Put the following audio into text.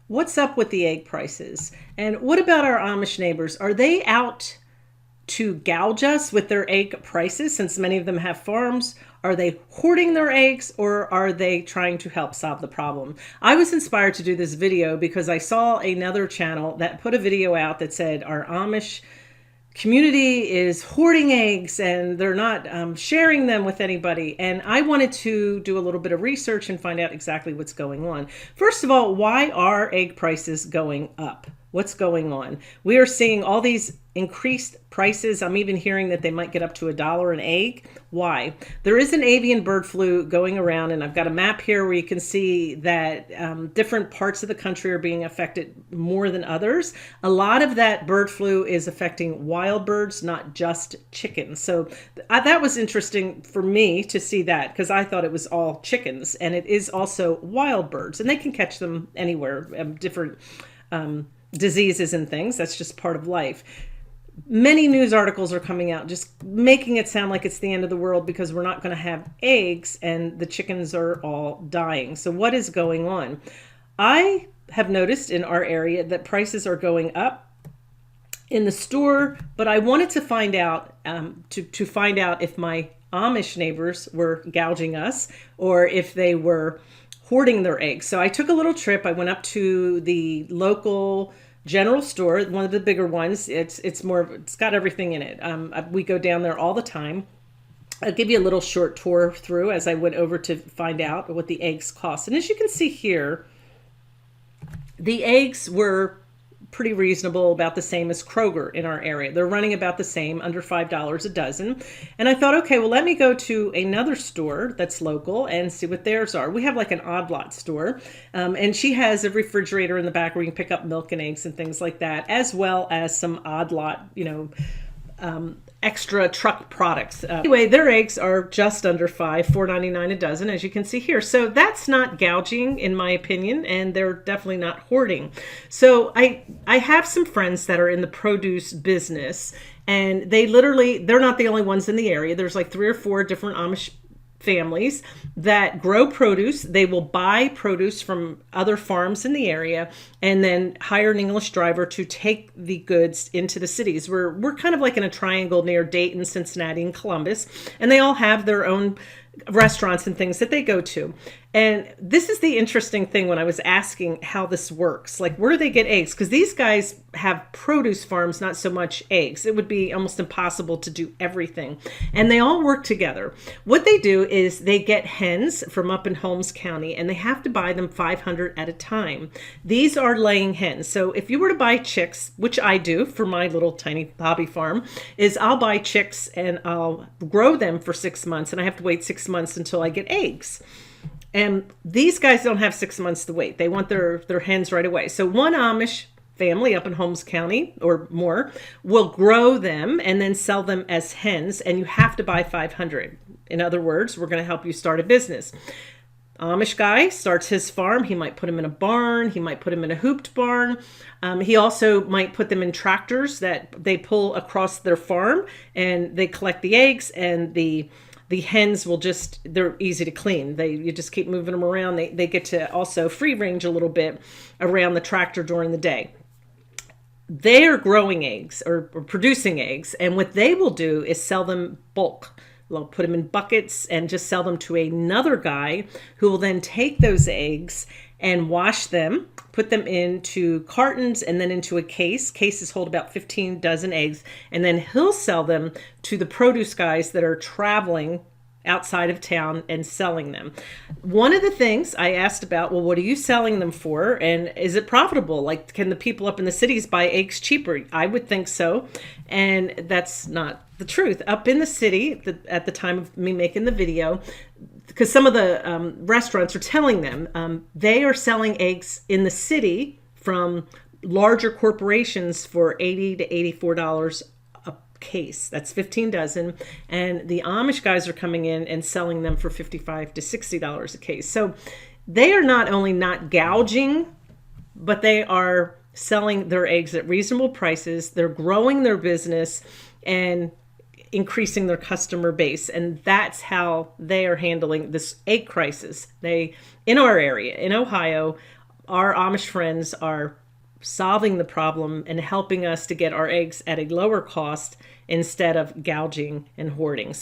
What's up with the egg prices? And what about our Amish neighbors? Are they out to gouge us with their egg prices since many of them have farms? Are they hoarding their eggs or are they trying to help solve the problem? I was inspired to do this video because I saw another channel that put a video out that said our Amish community is hoarding eggs and they're not sharing them with anybody. And I wanted to do a little bit of research and find out exactly what's going on. First of all, why are egg prices going up? What's going on? We are seeing all these increased prices. I'm even hearing that they might get up to $1 an egg. Why? There is an avian bird flu going around, and I've got a map here where you can see that different parts of the country are being affected more than others. A lot of that bird flu is affecting wild birds, not just chickens. So that was interesting for me to see that because I thought it was all chickens, and it is also wild birds, and they can catch them anywhere, different diseases and things. That's just part of life. Many news articles are coming out just making it sound like it's the end of the world because we're not going to have eggs and the chickens are all dying. So what is going on? I have noticed in our area that prices are going up in the store, but I wanted to find out to find out if my Amish neighbors were gouging us or if they were hoarding their eggs. So I took a little trip. I went up to the local general store, one of the bigger ones. It's got everything in it. We go down there all the time. I'll give you a little short tour through as I went over to find out what the eggs cost. And as you can see here, the eggs were pretty reasonable, about the same as Kroger in our area. They're running about the same, under $5 a dozen. And I thought, okay, well, let me go to another store that's local and see what theirs are. We have like an odd lot store, and she has a refrigerator in the back where you can pick up milk and eggs and things like that, as well as some odd lot, extra truck products. Anyway, their eggs are just under $4.99 a dozen, as you can see here. So that's not gouging, in my opinion, and they're definitely not hoarding. So I have some friends that are in the produce business, and they're not the only ones in the area. There's like 3 or 4 different Amish families that grow produce. They will buy produce from other farms in the area and then hire an English driver to take the goods into the cities. We're kind of like in a triangle near Dayton, Cincinnati, and Columbus, and they all have their own restaurants and things that they go to. And this is the interesting thing when I was asking how this works. Like, where do they get eggs? Because these guys have produce farms, not so much eggs. It would be almost impossible to do everything. And they all work together. What they do is they get hens from up in Holmes County, and they have to buy them 500 at a time. These are laying hens. So if you were to buy chicks, which I do for my little tiny hobby farm, is I'll buy chicks and I'll grow them for 6 months, and I have to wait 6 months until I get eggs. And these guys don't have 6 months to wait. They want their hens right away. So one Amish family up in Holmes County or more will grow them and then sell them as hens, and you have to buy 500. In other words, we're going to help you start a business. Amish guy starts his farm. He might put them in a barn. He might put them in a hooped barn. He also might put them in tractors that they pull across their farm, and they collect the eggs, and the hens they're easy to clean. You just keep moving them around. They get to also free range a little bit around the tractor during the day. They are growing eggs or producing eggs, and what they will do is sell them bulk. They'll put them in buckets and just sell them to another guy who will then take those eggs and wash them, put them into cartons and then into a case. Cases hold about 15 dozen eggs, and then he'll sell them to the produce guys that are traveling outside of town and selling them. One of the things I asked about, well, what are you selling them for? And is it profitable? Like, can the people up in the cities buy eggs cheaper? I would think so. And that's not the truth. Up in the city, at the time of me making the video, because some of the restaurants are telling them they are selling eggs in the city from larger corporations for $80 to $84 a case. That's 15 dozen. And the Amish guys are coming in and selling them for $55 to $60 a case. So they are not only not gouging, but they are selling their eggs at reasonable prices. They're growing their business and increasing their customer base. And that's how they are handling this egg crisis. In our area, in Ohio, our Amish friends are solving the problem and helping us to get our eggs at a lower cost instead of gouging and hoarding. So